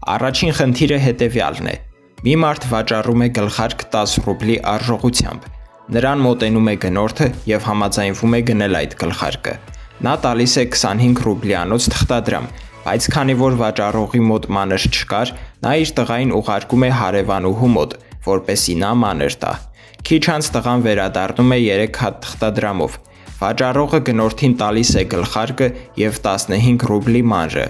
Առաջին խնդիրը հետևյալն է. մի մարդ վաճառում է գլխարկ 10 ռուբլի արժողությամբ։ Նրան մոտենում է գնորդը եւ համաձայնվում է գնել այդ գլխարկը։ Նա տալիս է 25 ռուբլիանոց թղթադրամ, բայց քանի որ վաճառողի մոտ մանր չկար, նա իր տղային ուղարկում է հարևանուհու մոտ, որպեսզի նա մանր տա։ Քիչ անց տղան վերադառնում է 3 հատ թղթադրամով։ Վաճառողը գնորդին տալիս է գլխարկը եւ 15 ռուբլի մանրը։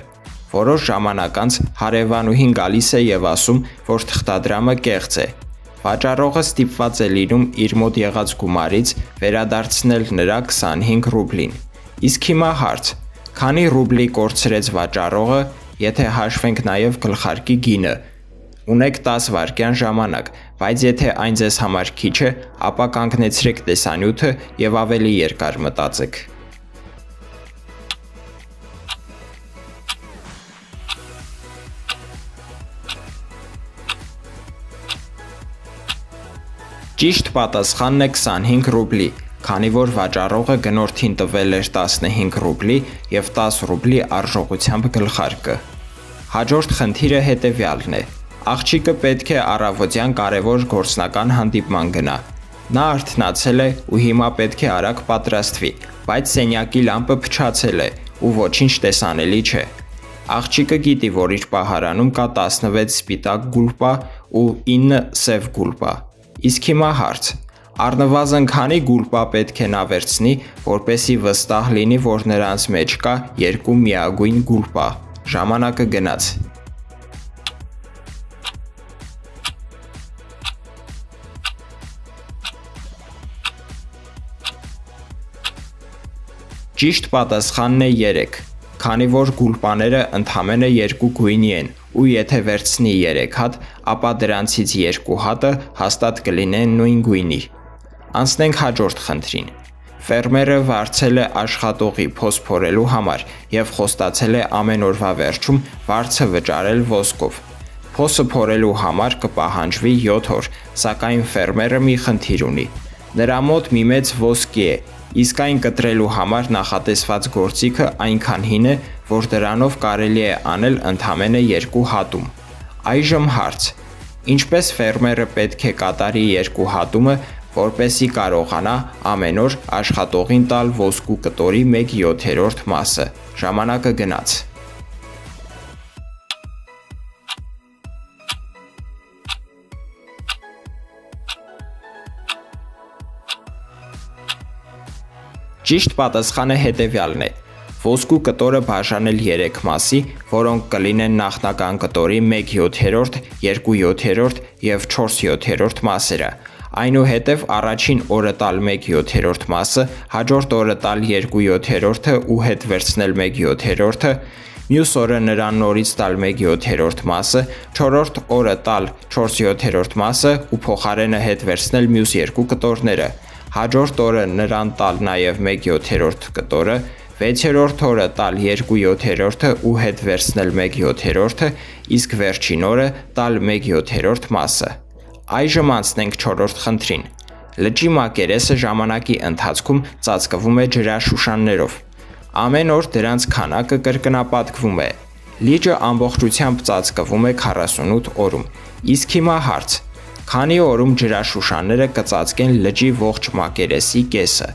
Որոշ ժամանակ անց հարևանուհին գալիս է եւ ասում, որ թղթադրամը կեղծ է։ Վաճառողը ստիպված է լինում իր մոտ եղած գումարից վերադարձնել նրա 25 ռուբլին։ Իսկ հիմա հարց. քանի ռուբլի կորցրեց վաճառողը, եթե հաշվենք նաեւ գլխարկի գինը։ Ունեք 10 վայրկյան ժամանակ, բայց եթե այն ձեզ համար քիչ է, ապա կանգնեցրեք տեսանյութը եւ ավելի երկար մտածեք։ Ճիշտ պատասխանն է 25 ռուբլի, քանի որ վաճառողը գնորդին տվել էր 15 ռուբլի եւ 10 ռուբլի արժողությամբ գլխարկը։ Հաջորդ խնդիրը հետևյալն է. աղջիկը պետք է առավոտյան կարևոր գործնական հանդիպման գնա։ Նա արթնացել է ու հիմա պետք է արագ պատրաստվի, բայց սենյակի լամպը փչացել է ու ոչինչ տեսանելի չէ։ Աղջիկը գիտի, որ իր պահարանում կա 16 սպիտակ գուլպա ու 9 սև գուլպա։ Իսկ հիմա հարց. առնվազն քանի գուլպա պետք է նա վերցնի, որպեսզի վստահ լինի, որ նրանց մեջ կա 2 միագույն գուլպա։ Ժամանակը գնաց։ Ճիշտ պատասխանն է 3, քանի որ գուլպաները ընդամենը 2 գույնի են, ու եթե վերցնի 3 հատ, ապա դրանցից 2 հատը հաստատ կլինեն նույն գույնի։ Անցնենք հաջորդ խնդրին։ Ֆերմերը վարձել է աշխատողի փոս փորելու համար եւ խոստացել է ամեն օրվա վերջում վարձը վճարել ոսկով։ Փոսը փորելու համար կպահանջվի 7 օր, սակայն ֆերմերը մի խնդիր ունի։ Նրա մոտ մի մեծ ոսկի է, իսկ այն կտրելու համար նախատեսված գործիքը այնքան հին է, որ դրանով կարելի է անել ընդամենը 2 հատում։ Այժմ հարց. ինչպես ֆերմերը պետք է կատարի 2 հատումը, որպեսզի կարողանա ամեն օր աշխատողին տալ ոսկու կտորի 1/7 մասը։ Ժամանակը գնաց։ Ճիշտ պատասխանը հետևյալն է. ոսկու կտորը բաժանել 3 մասի, որոնք կլինեն նախնական կտորի 1/7, 2/7 եւ 4/7 մասերը։ Այնուհետև առաջին օրը տալ 1/7 մասը, հաջորդ օրը տալ 2/7 ու հետ վերցնել 1/7, մյուս օրը նրան նորից տալ 1/7 մասը, 4-րդ օրը տալ 4/7 մասը ու փոխարենը հետ վերցնել մյուս 2 կտորները։ Հաջորդ օրը նրան տալ նաև 1/7 կտորը, 6-րդ օրը տալ 2/7 ու հետ վերցնել 1/7, իսկ վերջին օրը տալ 1/7 մասը։ Այժմ անցնենք 4-րդ խնդրին։ Լճի մակերեսը ժամանակի ընթացքում ծածկվում է ջրաշուշաններով։ Ամեն օր դրանց քանակը կրկնապատկվում է։ Լիճը ամբողջությամբ ծածկվում է 48 օրում։ Իսկ հիմա հարց. քանի օրում ջրաշուշանները կծածկեն լճի ողջ մակերեսի կեսը։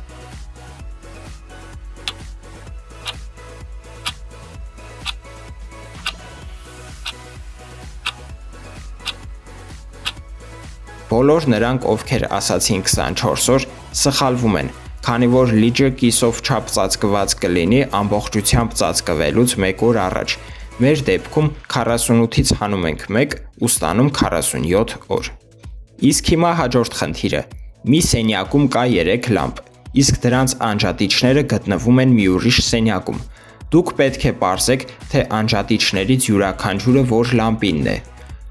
Բոլոր նրանք, ովքեր ասացին 24 օր, սխալվում են, քանի որ լիճը կիսով չափ ծածկված կլինի ամբողջությամբ ծածկվելուց 1 օր առաջ։ Մեր դեպքում 48-ից հանում ենք 1 ու ստանում 47 օր։ Իսկ հիմա հաջորդ խնդիրը։ Մի սենյակում կա 3 լամպ, իսկ դրանց անջատիչները գտնվում են մի ուրիշ սենյակում։ Դուք պետք է պարզեք, թե անջատիչներից յուրաքանչյուրը որ լամպինն է։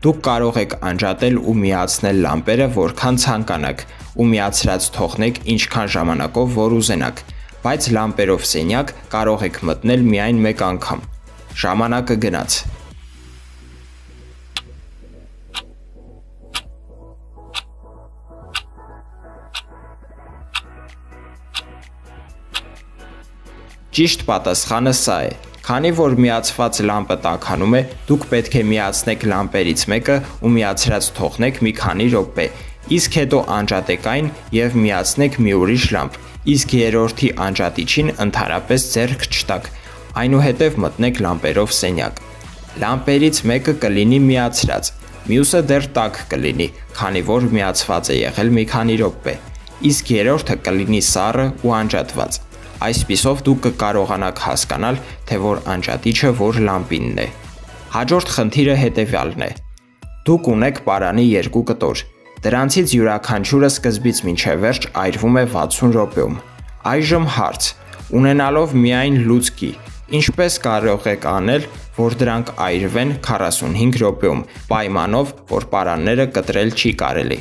Դուք կարող եք անջատել ու միացնել լամպերը որքան ցանկանաք ու միացրած թողնեք ինչքան ժամանակով որ ուզենաք, բայց լամպերով սենյակ կարող եք մտնել միայն մեկ անգամ։ Ժամանակը գնաց։ Ճիշտ պատասխանը սա է, Քանի որ միացված լամպը տաքանում է, դուք պետք է միացնեք լամպերից մեկը ու միացրած թողնեք մի քանի րոպե, իսկ հետո անջատեք այն և միացնեք մի ուրիշ լամպ, իսկ երրորդի անջատիչին ընդհանրապես ձեռք չտաք, այնուհետև մտնեք լամպերով սենյակ։ Լամպերից մեկը կլինի միացրած, մյուսը դեռ տաք կլինի, քանի որ միացված է եղել մի քանի րոպե, իսկ երրորդը կլինի սառը ու անջատված։ Այսպիսով դուք կկարողանաք հասկանալ, թե որ անջատիչը որ լամպինն է։ Հաջորդ խնդիրը հետևյալն է։ Դուք ունեք պարանի երկու կտոր։ Դրանցից յուրաքանչյուրը սկզբից մինչև վերջ այրվում է 60 րոպեում։ Այժմ հարց. ունենալով միայն լուծկի, ինչպես կարող եք անել, որ դրանք այրվեն 45 րոպեում, պայմանով, որ պարանները կտրել չի կարելի։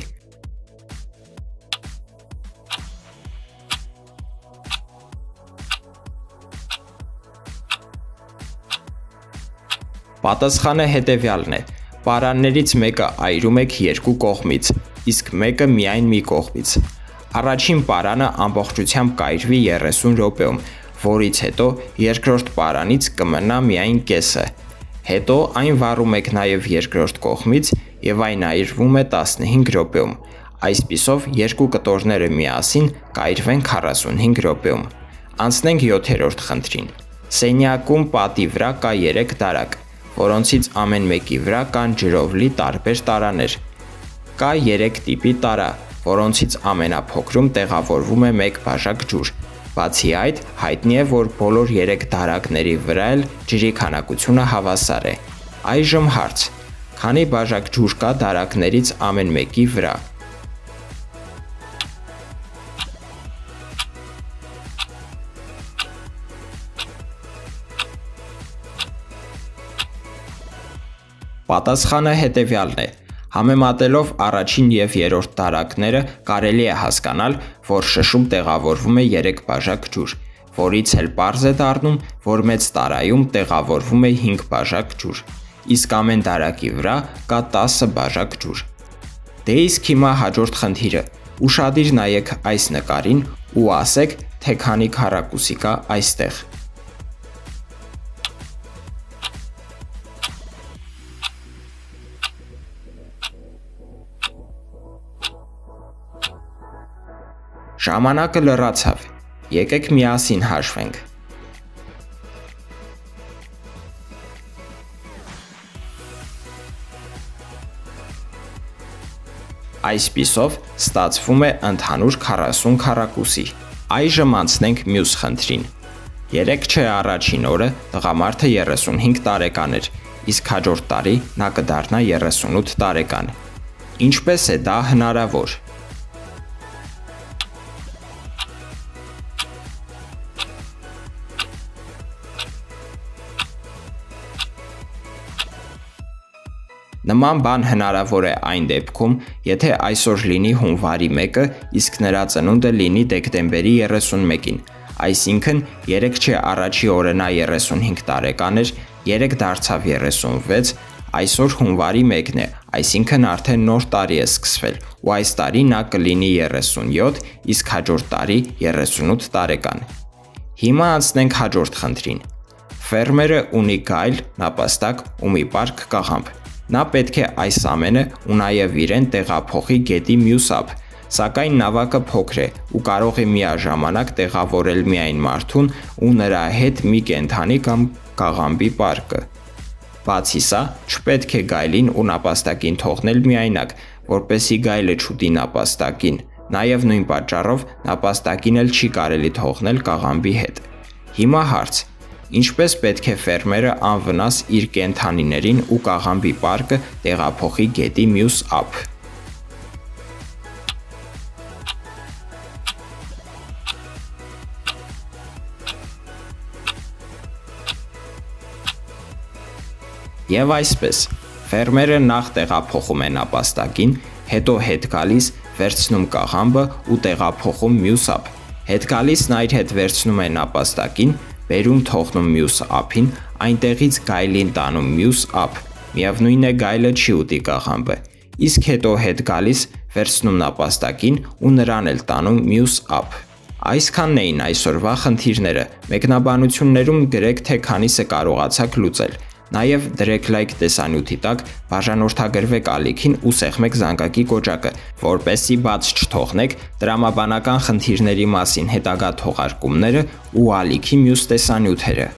Պատասխանը հետևյալն է. պարաններից մեկը այրում եք երկու կողմից, իսկ մեկը միայն մի կողմից։ Առաջին պարանը ամբողջությամբ կայրվի 30 րոպեում, որից հետո երկրորդ պարանից կմնա միայն կեսը։ Հետո այն վառում եք նաև երկրորդ կողմից և այն այրվում է 15 րոպեում։ Այսպիսով երկու կտորները միասին կայրվեն 45 րոպեում։ Անցնենք 7-րդ խնդրին։ Սենյակում պատի վրա կա 3 դարակ, որոնցից ամեն մեկի վրա կան ջրով լի տարբեր տարաներ։ Կա 3 տիպի տարա, որոնցից ամենափոքրում տեղավորվում է 1 բաժակ ջուր։ Բացի այդ, հայտնի է, որ բոլոր 3 դարակների վրա էլ ջրի քանակությունը հավասար է։ Այժմ հարց. քանի բաժակ ջուր կա դարակներից ամեն մեկի վրա։ Պատասխանը հետևյալն է։ Համեմատելով առաջին և երրորդ դարակները կարելի է հասկանալ, որ շշում տեղավորվում է 3 բաժակ ջուր, որից էլ պարզ է դառնում, որ մեծ տարայում տեղավորվում է 5 բաժակ ջուր, իսկ ամեն դարակի վրա կա 10 բաժակ ջուր։ Դե իսկ հիմա հաջորդ խնդիրը։ Ուշադիր նայեք այս նկարին ու ասեք, թե քանի քառակուսի կա այստեղ։ Ժամանակը լրացավ։ Եկեք միասին հաշվենք։ Այսպիսով ստացվում է ընդհանուր 40 քառակուսի։ Այժմ անցնենք մյուս խնդրին։ 3 չէ առաջին օրը տղամարդը 35 տարեկան էր, իսկ հաջորդ տարի նա կդառնա 38 տարեկան։ Ինչպես է դա հնարավոր։ Նման բան հնարավոր է այն դեպքում, եթե այսօր լինի հունվարի 1-ը, իսկ նրա ծնունդը լինի դեկտեմբերի 31-ին, այսինքն 3 չէ առաջի օրը նա 35 տարեկան էր, 3 դարձավ 36, այսօր հունվարի 1-ն է, այսինքն արդեն նոր տարի է սկսվել, ու այս տարի նա կլինի 37, իսկ հաջորդ տարի 38 տարեկան։ Հիմա անցնենք հաջորդ խնդրին։ Ֆերմերը ունի գայլ, նապաստակ ու մի պարկ կաղամբ։ Նա պետք է այս ամենը ու նաև իրեն տեղափոխի գետի մյուս ափ, սակայն նավակը փոքր է ու կարող է միաժամանակ տեղավորել միայն մարդուն ու նրա հետ մի կենդանի կամ կաղամբի պարկը։ Բացի սա, չպետք է գայլին ու նապաստակին թողնել միայնակ, որպեսզի գայլը չուտի նապաստակին, նաև նույն պատճառով նապաստակին էլ չի կարելի թողնել կաղամբի հետ։ Հիմա հարց. ինչպես պետք է ֆերմերը անվնաս իր կենդանիներին ու կաղամբի պարկը տեղափոխի գետի մյուս ափ։ Եվ այսպես, ֆերմերը նախ տեղափոխում է նապաստակին, հետո հետ գալիս վերցնում կաղամբը ու տեղափոխում մյուս ափ, հետ գալիս նա իր հետ վերցնում է նապաստակին, բերում թողնում մյուս ափին, այնտեղից գայլին տանում մյուս ափ, միևնույն է գայլը չի ուտի կաղամբը, իսկ հետո հետ գալիս վերցնում նապաստակին ու նրան էլ տանում մյուս ափ։ Այսքանն էին այսօրվա խնդիրները, մեկնաբանություններում գրեք թե քանիսը կարողացաք լուծել, նաև դրեք լայք տեսանյութի տակ, բաժանորդագրվեք ալիքին ու սեղմեք զանգակի կոճակը, որպեսզի բաց չթողնեք տրամաբանական խնդիրների մասին հետագա թողարկումները ու ալիքի մյուս տեսանյութերը։